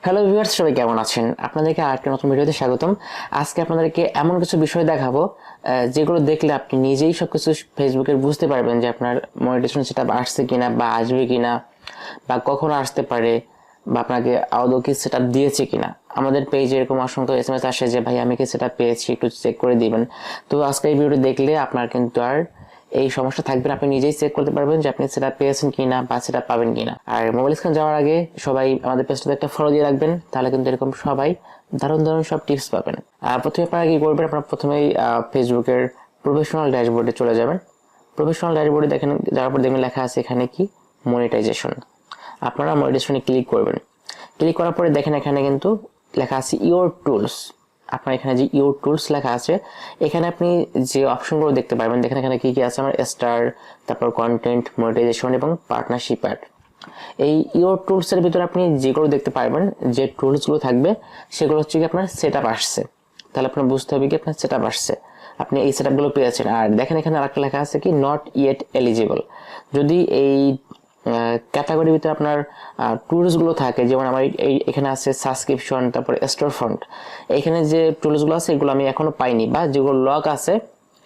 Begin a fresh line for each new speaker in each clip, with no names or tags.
Hello viewers, সবাই কেমন আছেন? আপনাদেরকে আরেকটা নতুন ভিডিওতে স্বাগতম। আজকে আপনাদেরকে এমন কিছু বিষয় দেখাবো যেগুলো দেখলে আপনি নিজেই সবকিছু ফেসবুকে বুঝতে পারবেন যে আপনার মনিটাইজেশন সেটআপ আসছে কিনা বা আসবে কিনা বা কখন আসতে পারে বা আপনাকে আদৌ কি সেটআপ দিয়েছে কিনা। আমাদের পেজে এরকম অসংখ্য এসএমএস আসে যে ভাই আমি কি সেটআপ পেয়েছি, একটু চেক করে দিবেন। তো আজকে এই ভিডিওটা দেখলে আপনার কিন্তু আর এই সমস্যা থাকবে না, আপনি নিজেই চেক করতে পারবেন যে আপনি সেটা পেয়েছেন কিনা বা সেটা পাবেন কিনা। আর মোবাইল স্ক্রিন যাওয়ার আগে সবাই আমাদের পেজটাতে একটা ফলো দিয়ে রাখবেন, তাহলে কিন্তু এরকম সবাই দারুণ দারুণ সব টিপস পাবেন। প্রথমে আপনারা কি করবেন, আপনারা প্রথমেই ফেসবুকের প্রফেশনাল ড্যাশবোর্ডে চলে যাবেন। প্রফেশনাল ড্যাশবোর্ডে দেখেন, যাওয়ার পর দেখবেন লেখা আছে এখানে কি মনিটাইজেশন। আপনারা মনিটাইজেশনে ক্লিক করবেন। ক্লিক করার পরে দেখেন এখানে কিন্তু লেখা আছে ইওর টুলস। আপনার এখানে যে ইওর টুলস লেখা আছে, এখানে আপনি যে অপশনগুলো দেখতে পারবেন, দেখেন এখানে কি কি আছে আমার স্টার, তারপর কন্টেন্ট, মনিটাইজেশন এবং পার্টনারশিপ অ্যাড। এই ইওর টুলস এর ভিতরে আপনি যেগুলো দেখতে পারবেন, যে টুলস গুলো থাকবে সেগুলো হচ্ছে কি আপনার সেটআপ আসছে। তাহলে আপনার বুঝতে হবে কি আপনার সেটআপ আসছে, আপনি এই সেটআপ গুলো পেয়েছেন। আর দেখেন এখানে আরেকটা লেখা আছে কি নট ইয়েট এলিজিবল। যদি এই ক্যাটাগরির ভিতরে আপনার টুলস গুলো থাকে, যেমন আমার এখানে আছে সাবস্ক্রিপশন, তারপরে স্টোর ফন্ট, এখানে যে টুলস গুলো আছে এগুলো আমি এখনো পাইনি, বা যেগুলো লক আছে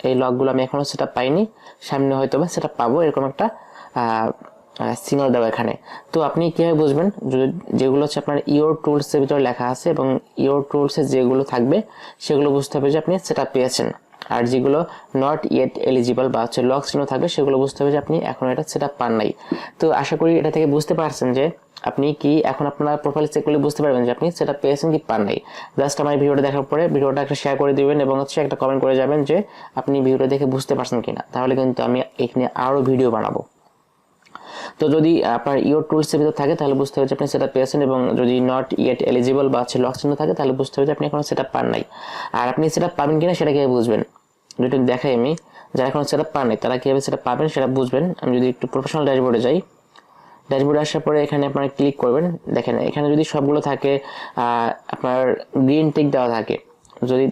এই লক গুলো আমি এখনো সেটা পাইনি, সামনে হয়তো বা সেটা পাবো, এরকম একটা সিগন্যাল দেওয়া এখানে। তো আপনি কিভাবে বুঝবেন? যেগুলো হচ্ছে আপনার ইওর টুলস এর ভিতরে লেখা আছে এবং ইওর টুলস এ যেগুলো থাকবে সেগুলো বুঝতে হবে যে আপনি সেটা পেয়েছেন। আর যেগুলো নট ইয়েট এলিজিবল বা হচ্ছে লক চিহ্ন থাকবে সেগুলো বুঝতে হবে যে আপনি এখন এটা সেটআপ পান নাই। তো আশা করি এটা থেকে বুঝতে পারছেন যে আপনি কি এখন আপনার প্রোফাইল চেক করলে বুঝতে পারবেন যে আপনি সেটা পেয়েছেন কি পান নাই। জাস্ট আমার ভিডিওটা দেখার পরে ভিডিওটা একটা শেয়ার করে দিবেন এবং হচ্ছে একটা কমেন্ট করে যাবেন যে আপনি ভিডিওটা দেখে বুঝতে পারছেন কিনা, তাহলে কিন্তু আমি এখানে আরো ভিডিও বানাবো। তো যদি আপনার ইওর টুলস এর ভিতর থাকে তাহলে বুঝতে হবে যে আপনি সেটা পেয়েছেন, এবং যদি নট ইয়েট এলিজিবল বা হচ্ছে লক চিহ্ন থাকে তাহলে বুঝতে হবে যে আপনি এখন সেটা পান নাই। আর আপনি সেটা পাবেন কিনা সেটা কিভাবে বুঝবেন, যদি দেখাই আমি, যারা এখন সেটা পান নাই তারা কিভাবে সেটা পাবেন সেটা বুঝবেন। আমি যদি একটু প্রফেশনাল ড্যাশবোর্ডে যাই, ড্যাশবোর্ডে আসার পরে এখানে আপনারা ক্লিক করবেন। দেখেন এখানে যদি সবগুলো থাকে, আপনার গ্রিন টিক দেওয়া থাকে, যদি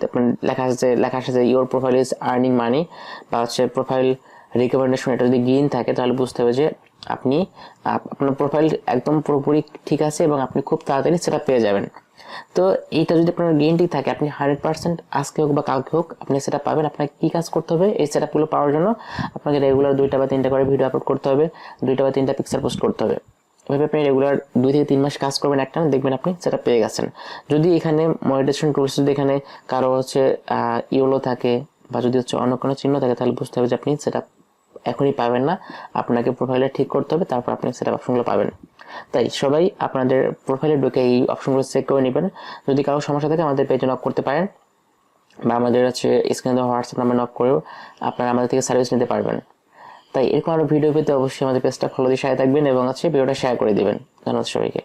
লেখা আছে যে your profile is earning money বা হচ্ছে প্রোফাইল রিকমেন্ডেশন, এটা যদি গ্রিন থাকে তাহলে বুঝতে হবে যে আপনি আপনার প্রোফাইল একদম পুরোপুরি ঠিক আছে এবং আপনি খুব তাড়াতাড়ি সেটা পেয়ে যাবেন। তো এইটা যদি আপনার গ্রিন টিক থাকে, আপনি 100% আজকে হোক বা কালকে হোক আপনি সেটা পাবেন। আপনাকে কি কাজ করতে হবে এই সেটআপ গুলো পাওয়ার জন্য? আপনাকে রেগুলার 2টা বা 3টা করে ভিডিও আপলোড করতে হবে, 2টা বা 3টা পিকচার পোস্ট করতে হবে। এভাবে আপনি রেগুলার 2 থেকে 3 মাস কাজ করবেন, একটা দেখবেন আপনি সেটা পেয়ে গেছেন। যদি এখানে মনিটাইজেশন টুলস যদি এখানে কারো হচ্ছে ইওলো থাকে বা যদি হচ্ছে অন্য কোনো চিহ্ন থাকে তাহলে বুঝতে হবে যে আপনি সেটা এখনই পাবেন না, আপনাকে প্রোফাইলটা ঠিক করতে হবে, তারপর আপনি সেটা অপশনগুলো পাবেন। তাই সবাই আপনাদের প্রোফাইলে ঢুকে এই অপশনগুলো চেক করে নেবেন। যদি কারো সমস্যা থাকে আমাদের পেজে নক করতে পারেন, বা আমাদের হচ্ছে স্ক্রিনে দেওয়া হোয়াটসঅ্যাপ নাম্বার নক করেও আপনারা আমাদের থেকে সার্ভিস নিতে পারবেন। তাই এরকম আরো ভিডিও পেতে অবশ্যই আমাদের পেজটা ফলো দিয়ে সাথে থাকবেন এবং হচ্ছে ভিডিওটা শেয়ার করে দিবেন। ধন্যবাদ সবাইকে।